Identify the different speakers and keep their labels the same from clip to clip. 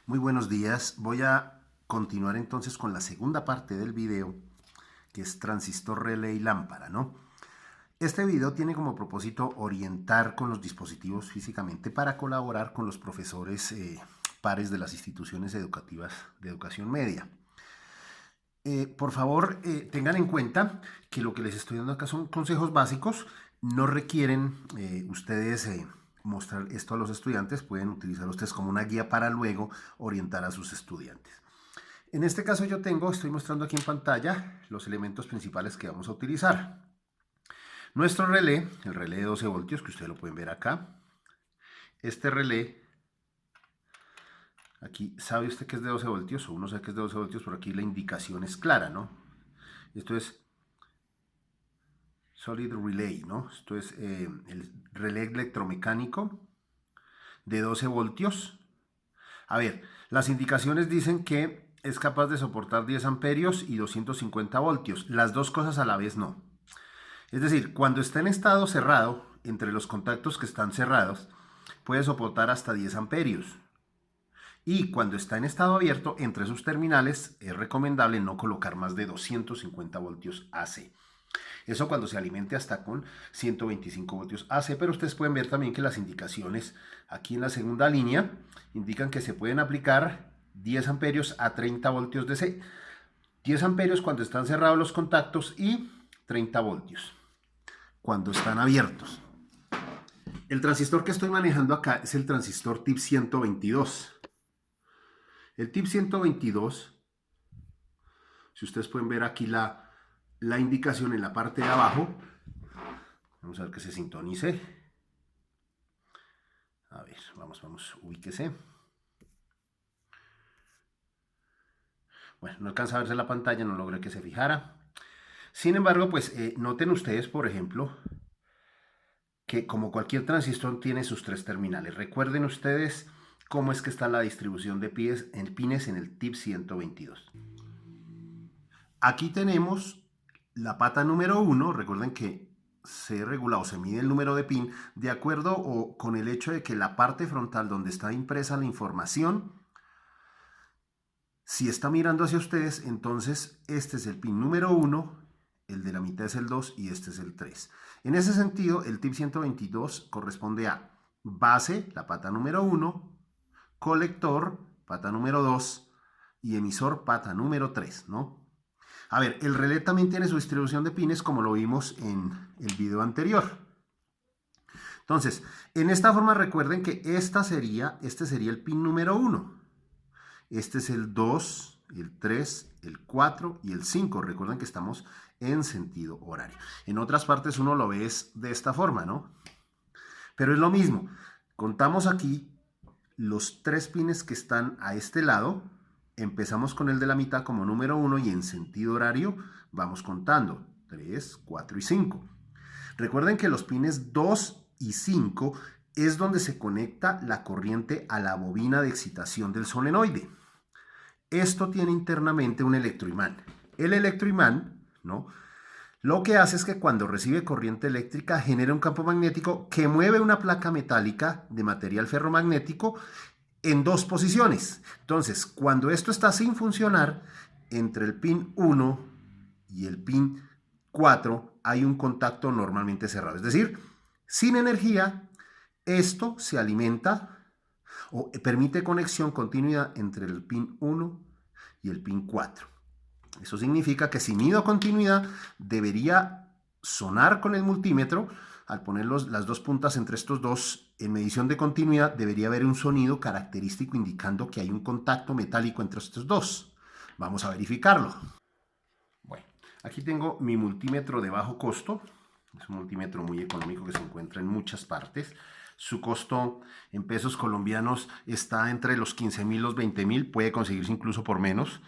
Speaker 1: Muy buenos días. Voy a continuar entonces con la segunda parte del video, que es transistor, relé y lámpara, ¿no? Este video tiene como propósito orientar con los dispositivos físicamente para colaborar con los profesores pares de las instituciones educativas de educación media. Por favor, tengan en cuenta que lo que les estoy dando acá son consejos básicos. No requieren ustedes mostrar esto a los estudiantes. Pueden utilizar ustedes como una guía para luego orientar a sus estudiantes. En este caso estoy mostrando aquí en pantalla los elementos principales que vamos a utilizar. Nuestro relé, el relé de 12 voltios, que ustedes lo pueden ver acá. Este relé, aquí sabe usted que es de 12 voltios, o uno sabe que es de 12 voltios, pero aquí la indicación es clara, ¿no? Esto es Solid Relay, ¿no? Esto es el relé electromecánico de 12 voltios. A ver, las indicaciones dicen que es capaz de soportar 10 amperios y 250 voltios. Las dos cosas a la vez no. Es decir, cuando está en estado cerrado, entre los contactos que están cerrados, puede soportar hasta 10 amperios. Y cuando está en estado abierto, entre sus terminales, es recomendable no colocar más de 250 voltios AC. Eso cuando se alimente hasta con 125 voltios AC, pero ustedes pueden ver también que las indicaciones aquí en la segunda línea indican que se pueden aplicar 10 amperios a 30 voltios DC. 10 amperios cuando están cerrados los contactos y 30 voltios cuando están abiertos. El transistor que estoy manejando acá es el transistor TIP 122. El TIP 122, si ustedes pueden ver aquí la indicación en la parte de abajo, vamos a ver que se sintonice. A ver, vamos, ubíquese. Bueno, no alcanza a verse la pantalla, no logré que se fijara. Sin embargo, pues noten ustedes, por ejemplo, que como cualquier transistor tiene sus tres terminales. Recuerden ustedes cómo es que está la distribución de pines en el TIP 122. Aquí tenemos la pata número 1. Recuerden que se regula o se mide el número de pin de acuerdo o con el hecho de que la parte frontal donde está impresa la información, si está mirando hacia ustedes, entonces este es el pin número 1, el de la mitad es el 2 y este es el 3. En ese sentido, el TIP 122 corresponde a base, la pata número 1, colector, pata número 2 y emisor, pata número 3, ¿no? A ver, el relé también tiene su distribución de pines como lo vimos en el video anterior. Entonces, en esta forma recuerden que este sería el pin número 1. Este es el 2, el 3, el 4 y el 5. Recuerden que estamos en sentido horario. En otras partes uno lo ve de esta forma, ¿no? Pero es lo mismo. Contamos aquí los tres pines que están a este lado. Empezamos con el de la mitad como número 1 y en sentido horario vamos contando 3, 4 y 5. Recuerden que los pines 2 y 5 es donde se conecta la corriente a la bobina de excitación del solenoide. Esto tiene internamente un electroimán. El electroimán, ¿no?, lo que hace es que cuando recibe corriente eléctrica genera un campo magnético que mueve una placa metálica de material ferromagnético en dos posiciones. Entonces, cuando esto está sin funcionar, entre el pin 1 y el pin 4 hay un contacto normalmente cerrado. Es decir, sin energía, esto se alimenta o permite conexión, continuidad entre el pin 1 y el pin 4. Eso significa que si mido continuidad, debería sonar con el multímetro. Al poner las dos puntas entre estos dos en medición de continuidad, debería haber un sonido característico indicando que hay un contacto metálico entre estos dos. Vamos a verificarlo. Bueno, aquí tengo mi multímetro de bajo costo. Es un multímetro muy económico que se encuentra en muchas partes. Su costo en pesos colombianos está entre los 15.000 y los 20.000. Puede conseguirse incluso por menos.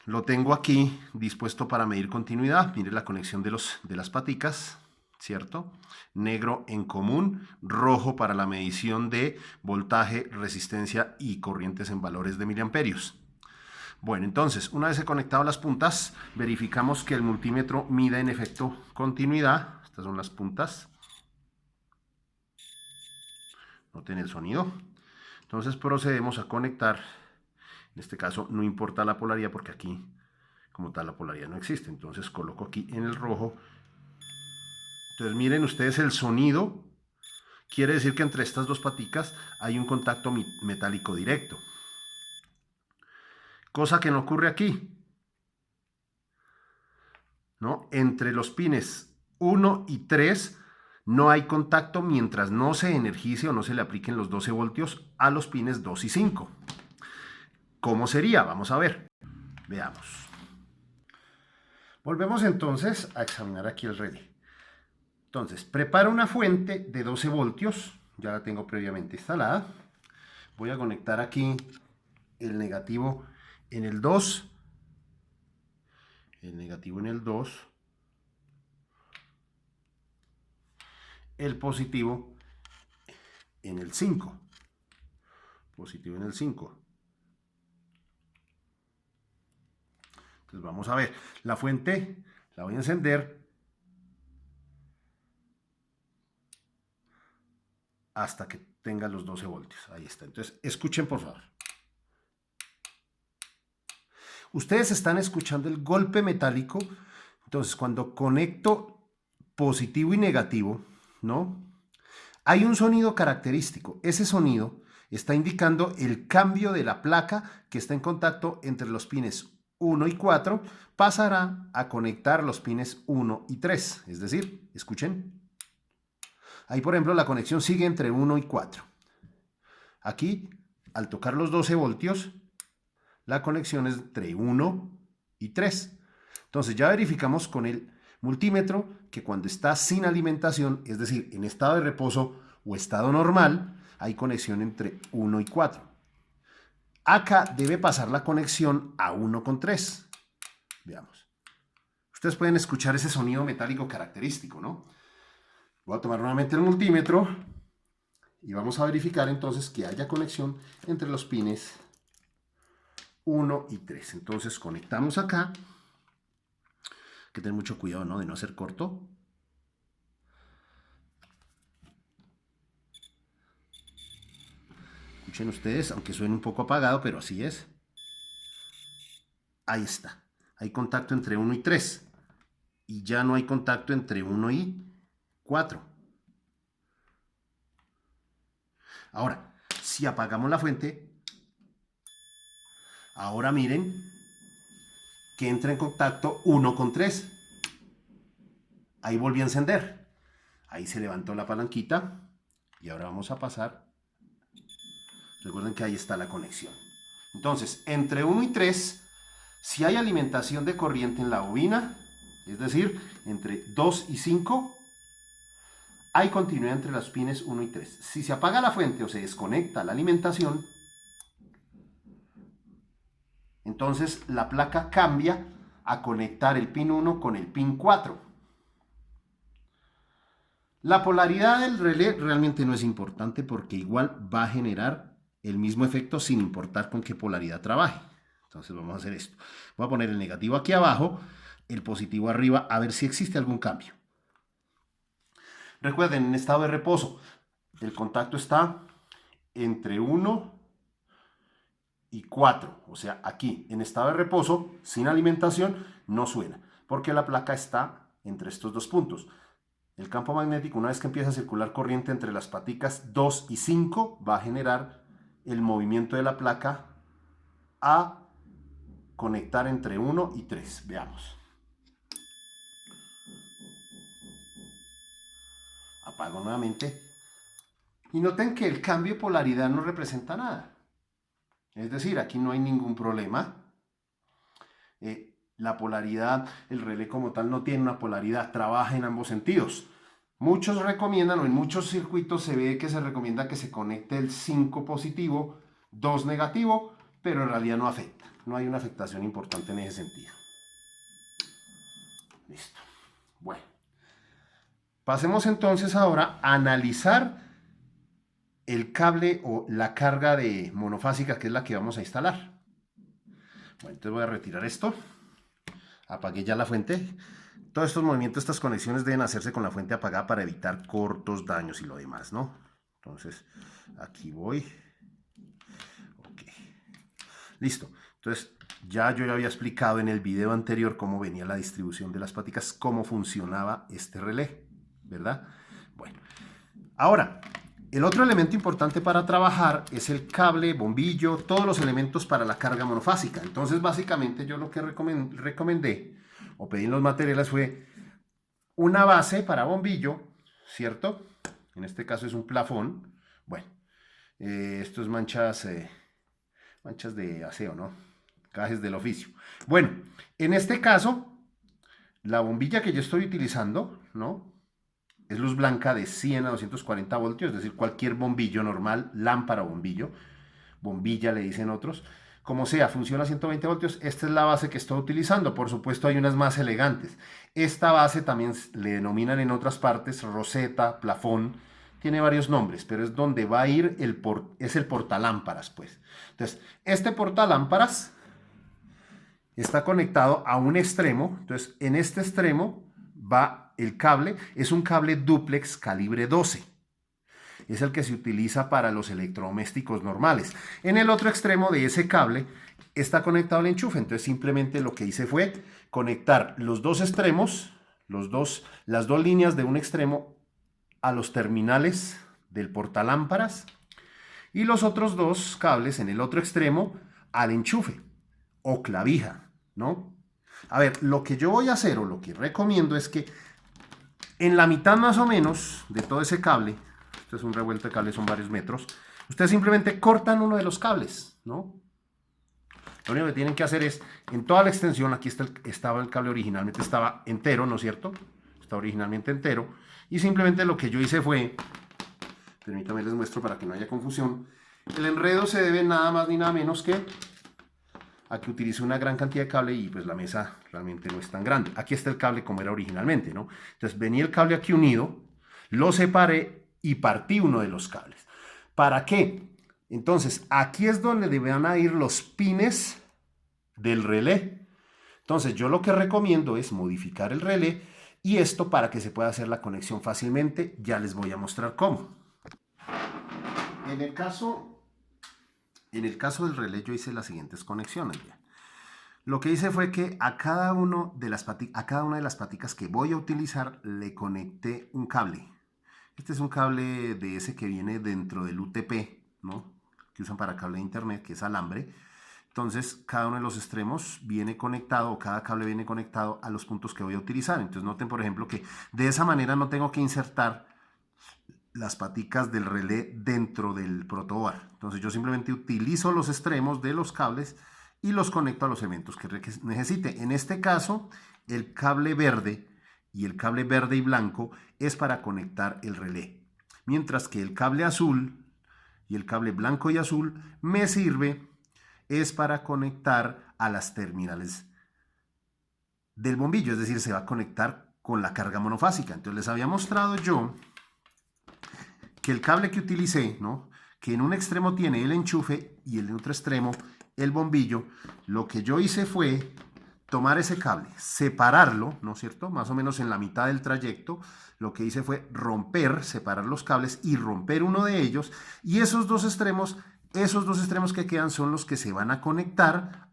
Speaker 1: Lo tengo aquí dispuesto para medir continuidad. Mire la conexión de las paticas, ¿cierto? Negro en común, rojo para la medición de voltaje, resistencia y corrientes en valores de miliamperios. Bueno, entonces, una vez he conectado las puntas, verificamos que el multímetro mida en efecto continuidad. Estas son las puntas. Noten el sonido. Entonces procedemos a conectar. En este caso no importa la polaridad porque aquí como tal la polaridad no existe. Entonces coloco aquí en el rojo. Entonces miren ustedes el sonido. Quiere decir que entre estas dos paticas hay un contacto metálico directo. Cosa que no ocurre aquí, ¿no? Entre los pines 1 y 3 no hay contacto mientras no se energice o no se le apliquen los 12 voltios a los pines 2 y 5. ¿Cómo sería? Vamos a ver. Veamos. Volvemos entonces a examinar aquí el relé. Entonces, preparo una fuente de 12 voltios. Ya la tengo previamente instalada. Voy a conectar aquí el negativo en el 2. El negativo en el 2. El positivo en el 5. Positivo en el 5. Entonces vamos a ver. La fuente la voy a encender hasta que tenga los 12 voltios. Ahí está. Entonces escuchen por favor. Ustedes están escuchando el golpe metálico. Entonces cuando conecto positivo y negativo, ¿no? Hay un sonido característico. Ese sonido está indicando el cambio de la placa que está en contacto entre los pines 1 y 4, pasará a conectar los pines 1 y 3. Es decir, escuchen. Ahí, por ejemplo, la conexión sigue entre 1 y 4. Aquí, al tocar los 12 voltios, la conexión es entre 1 y 3. Entonces ya verificamos con el multímetro que cuando está sin alimentación, es decir, en estado de reposo o estado normal, hay conexión entre 1 y 4. Acá debe pasar la conexión a 1 con 3. Veamos. Ustedes pueden escuchar ese sonido metálico característico, ¿no? Voy a tomar nuevamente el multímetro y vamos a verificar entonces que haya conexión entre los pines 1 y 3. Entonces conectamos acá. Hay que tener mucho cuidado, ¿no? De no hacer corto. Escuchen ustedes, aunque suene un poco apagado, pero así es. Ahí está. Hay contacto entre 1 y 3. Y ya no hay contacto entre 1 y 4. Ahora, si apagamos la fuente, ahora miren que entra en contacto 1 con 3. Ahí volvió a encender. Ahí se levantó la palanquita. Y ahora vamos a pasar. Recuerden que ahí está la conexión. Entonces, entre 1 y 3, si hay alimentación de corriente en la bobina, es decir, entre 2 y 5, hay continuidad entre los pines 1 y 3. Si se apaga la fuente o se desconecta la alimentación, entonces la placa cambia a conectar el pin 1 con el pin 4. La polaridad del relé realmente no es importante porque igual va a generar el mismo efecto sin importar con qué polaridad trabaje. Entonces vamos a hacer esto. Voy a poner el negativo aquí abajo, el positivo arriba, a ver si existe algún cambio. Recuerden, en estado de reposo, el contacto está entre 1 y 4. O sea, aquí, en estado de reposo, sin alimentación, no suena, porque la placa está entre estos dos puntos. El campo magnético, una vez que empieza a circular corriente entre las paticas 2 y 5, va a generar el movimiento de la placa a conectar entre 1 y 3. Veamos. Apago nuevamente. Y noten que el cambio de polaridad no representa nada. Es decir, aquí no hay ningún problema. La polaridad, el relé como tal no tiene una polaridad, trabaja en ambos sentidos. Muchos recomiendan, o en muchos circuitos se ve que se recomienda que se conecte el 5 positivo, 2 negativo, pero en realidad no afecta. No hay una afectación importante en ese sentido. Listo. Bueno. Pasemos entonces ahora a analizar el cable o la carga de monofásica, que es la que vamos a instalar. Bueno, entonces voy a retirar esto. Apagué ya la fuente. Todos estos movimientos, estas conexiones deben hacerse con la fuente apagada para evitar cortos, daños y lo demás, ¿no? Entonces, aquí voy. Listo. Entonces, ya yo había explicado en el video anterior cómo venía la distribución de las paticas, cómo funcionaba este relé, ¿verdad? Bueno, ahora, el otro elemento importante para trabajar es el cable, bombillo, todos los elementos para la carga monofásica. Entonces, básicamente, yo lo que recomendé o pedí en los materiales fue una base para bombillo, ¿cierto? En este caso es un plafón. Bueno, esto es manchas de aseo, ¿no? Gajes del oficio. Bueno, en este caso, la bombilla que yo estoy utilizando, ¿no? Es luz blanca de 100 a 240 voltios, es decir, cualquier bombillo normal, lámpara o bombillo, bombilla le dicen otros, como sea, funciona a 120 voltios. Esta es la base que estoy utilizando. Por supuesto, hay unas más elegantes. Esta base también le denominan en otras partes roseta, plafón, tiene varios nombres, pero es donde va a ir es el portalámparas, pues. Entonces, este portalámparas está conectado a un extremo. Entonces, en este extremo va el cable, es un cable dúplex calibre 12. Es el que se utiliza para los electrodomésticos normales. En el otro extremo de ese cable está conectado el enchufe. Entonces, simplemente lo que hice fue conectar los dos extremos, las dos líneas de un extremo a los terminales del portalámparas y los otros dos cables en el otro extremo al enchufe o clavija, ¿no? A ver, lo que yo voy a hacer o lo que recomiendo es que en la mitad más o menos de todo ese cable, esto es un revuelto de cables, son varios metros, ustedes simplemente cortan uno de los cables, ¿no? Lo único que tienen que hacer es, en toda la extensión, aquí estaba el cable originalmente, estaba entero, ¿no es cierto? Está originalmente entero. Y simplemente lo que yo hice fue, permítanme les muestro para que no haya confusión, el enredo se debe nada más ni nada menos que a que utilice una gran cantidad de cable y pues la mesa realmente no es tan grande. Aquí está el cable como era originalmente, ¿no? Entonces venía el cable aquí unido, lo separé y partí uno de los cables. ¿Para qué? Entonces aquí es donde van a ir los pines del relé. Entonces yo lo que recomiendo es modificar el relé y esto para que se pueda hacer la conexión fácilmente. Ya les voy a mostrar cómo. En el caso del relé yo hice las siguientes conexiones. Lo que hice fue que a cada una de las paticas que voy a utilizar le conecté un cable. Este es un cable de ese que viene dentro del UTP, ¿no? Que usan para cable de internet, que es alambre. Entonces, cada uno de los extremos viene conectado, o cada cable viene conectado a los puntos que voy a utilizar. Entonces, noten, por ejemplo, que de esa manera no tengo que insertar las paticas del relé dentro del protoboard. Entonces, yo simplemente utilizo los extremos de los cables y los conecto a los elementos que necesite. En este caso, el cable verde y el cable verde y blanco es para conectar el relé. Mientras que el cable azul y el cable blanco y azul me sirve es para conectar a las terminales del bombillo, es decir, se va a conectar con la carga monofásica. Entonces les había mostrado yo que el cable que utilicé, ¿no? Que en un extremo tiene el enchufe y en el otro extremo el bombillo. Lo que yo hice fue tomar ese cable, separarlo, ¿no es cierto? Más o menos en la mitad del trayecto. Lo que hice fue separar los cables y romper uno de ellos. Y esos dos extremos que quedan son los que se van a conectar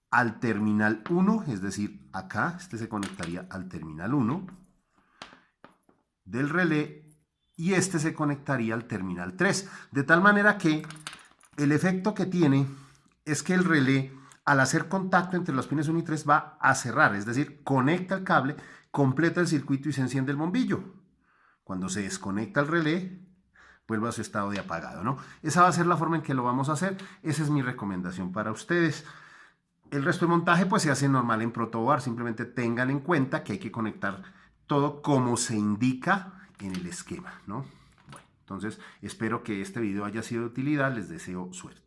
Speaker 1: al terminal 1, es decir, acá, este se conectaría al terminal 1 del relé y este se conectaría al terminal 3. De tal manera que el efecto que tiene es que el relé, al hacer contacto entre los pines 1 y 3, va a cerrar, es decir, conecta el cable, completa el circuito y se enciende el bombillo. Cuando se desconecta el relé, vuelve a su estado de apagado, ¿no? Esa va a ser la forma en que lo vamos a hacer. Esa es mi recomendación para ustedes. El resto del montaje pues se hace normal en protoboard. Simplemente tengan en cuenta que hay que conectar todo como se indica en el esquema, ¿no? Bueno, entonces espero que este video haya sido de utilidad. Les deseo suerte.